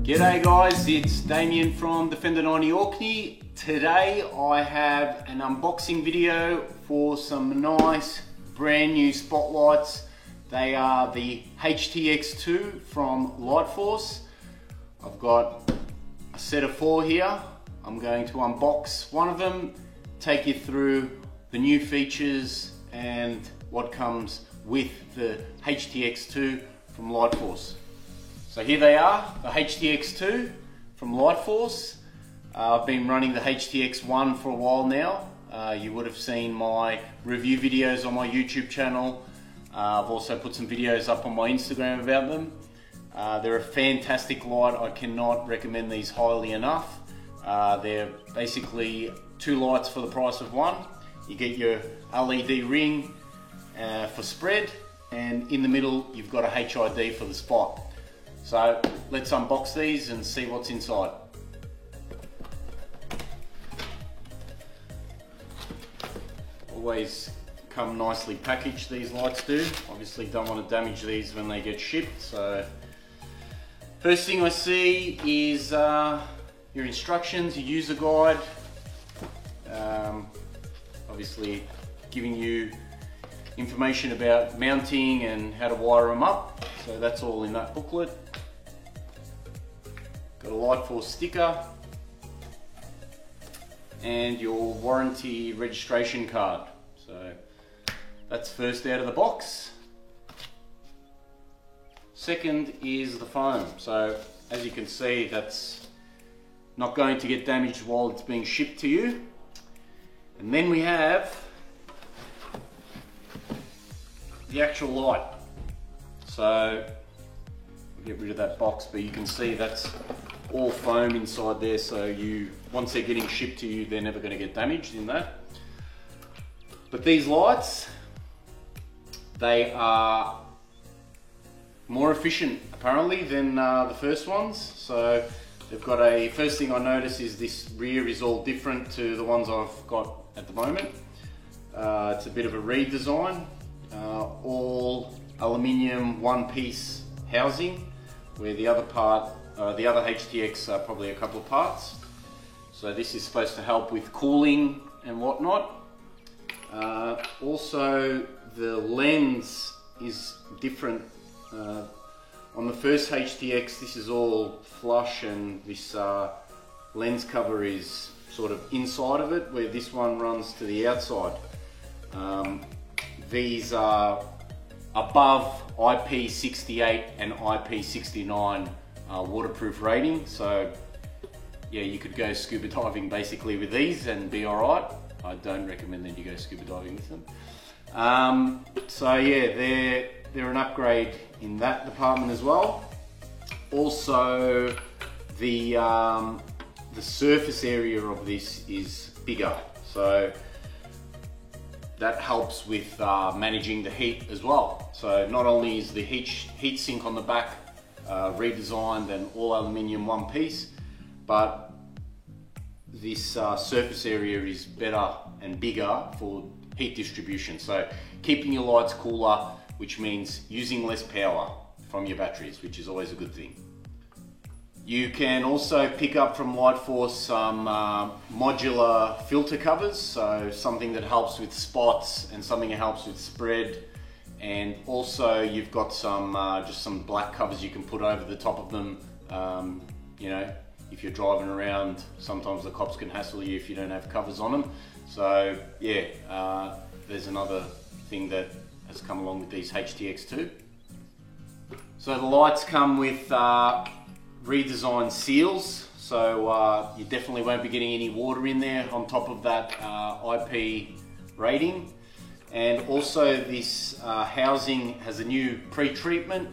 G'day guys, it's Damien from Defender 90 Orkney. Today I have an unboxing video for some nice brand new spotlights. They are the HTX2 from Lightforce. I've got a set of 4 here. I'm going to unbox one of them, take you through the new features and what comes with the HTX2 from Lightforce. So here they are, the HTX2 from Lightforce. I've been running the HTX1 for a while now. You would have seen my review videos on my YouTube channel. I've also put some videos up on my Instagram about them. They're a fantastic light. I cannot recommend these highly enough. They're basically 2 lights for the price of 1. You get your LED ring for spread, and in the middle you've got a HID for the spot. So let's unbox these and see what's inside. Always come nicely packaged, these lights do. Obviously don't want to damage these when they get shipped. So first thing I see is your instructions, your user guide. Obviously giving you information about mounting and how to wire them up. So that's all in that booklet. Got a Lightforce sticker and your warranty registration card. So that's first out of the box. Second is the foam. So as you can see, that's not going to get damaged while it's being shipped to you. And then we have the actual light. So I'll get rid of that box, but you can see that's all foam inside there, so once they're getting shipped to you, they're never going to get damaged in that. But these lights, they are more efficient apparently than the first ones. So they've got first thing I notice is this rear is all different to the ones I've got at the moment. It's a bit of a redesign. All aluminium one-piece housing, where the other HTX are probably a couple of parts. So this is supposed to help with cooling and whatnot. Also the lens is different. On the first HTX this is all flush and this lens cover is sort of inside of it, where this one runs to the outside. These are above IP68 and IP69 waterproof rating, so yeah, you could go scuba diving basically with these and be alright. I don't recommend that you go scuba diving with them. So yeah, they're an upgrade in that department as well. Also, the surface area of this is bigger, so that helps with managing the heat as well. So not only is the heat sink on the back redesigned and all aluminium one piece, but this surface area is better and bigger for heat distribution. So keeping your lights cooler, which means using less power from your batteries, which is always a good thing. You can also pick up from Lightforce some modular filter covers, so something that helps with spots and something that helps with spread. And also you've got some just some black covers you can put over the top of them. You know, if you're driving around, sometimes the cops can hassle you if you don't have covers on them. So yeah, there's another thing that has come along with these HTX2. So the lights come with redesigned seals, so you definitely won't be getting any water in there on top of that IP rating. And also this housing has a new pre-treatment,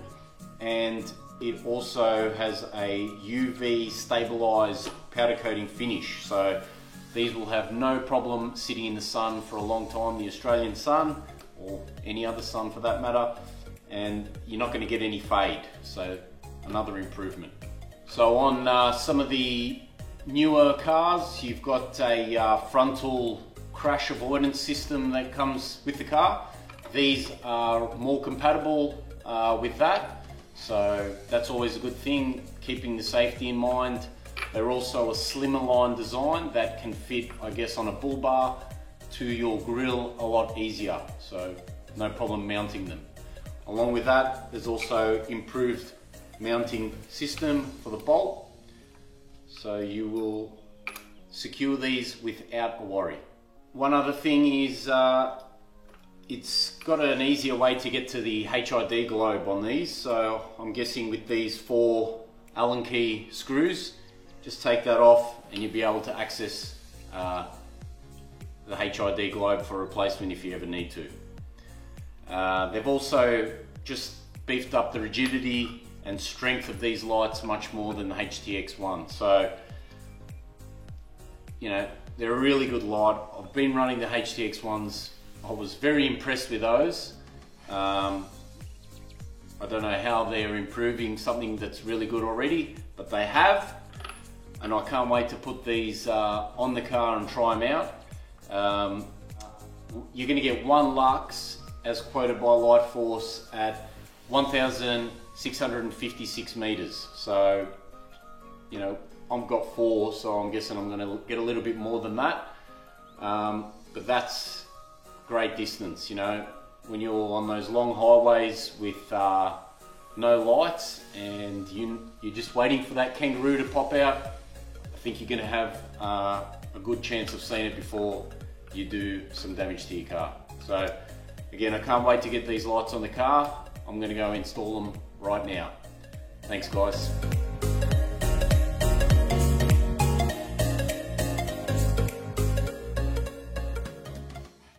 and it also has a UV stabilized powder coating finish, so these will have no problem sitting in the sun for a long time, the Australian sun. or any other sun for that matter, and you're not going to get any fade, so another improvement. So on some of the newer cars, you've got a frontal crash avoidance system that comes with the car. These are more compatible with that, so that's always a good thing, keeping the safety in mind. They're also a slimmer line design that can fit, I guess, on a bull bar to your grill a lot easier, so no problem mounting them. Along with that, there's also improved mounting system for the bolt, so you will secure these without a worry. One other thing is it's got an easier way to get to the HID globe on these, so I'm guessing with these 4 Allen key screws, just take that off and you'll be able to access the HID globe for replacement if you ever need to. They've also just beefed up the rigidity and strength of these lights much more than the HTX1. So, you know, they're a really good light. I've been running the HTX1s. I was very impressed with those. I don't know how they're improving something that's really good already, but they have. And I can't wait to put these on the car and try them out. You're going to get 1 lux as quoted by Lightforce at 1,656 meters. So, you know, I've got 4, so I'm guessing I'm going to get a little bit more than that. But that's great distance, you know, when you're on those long highways with no lights and you're just waiting for that kangaroo to pop out. I think you're going to have a good chance of seeing it before you do some damage to your car. So again, I can't wait to get these lights on the car. I'm going to go install them right now. Thanks guys.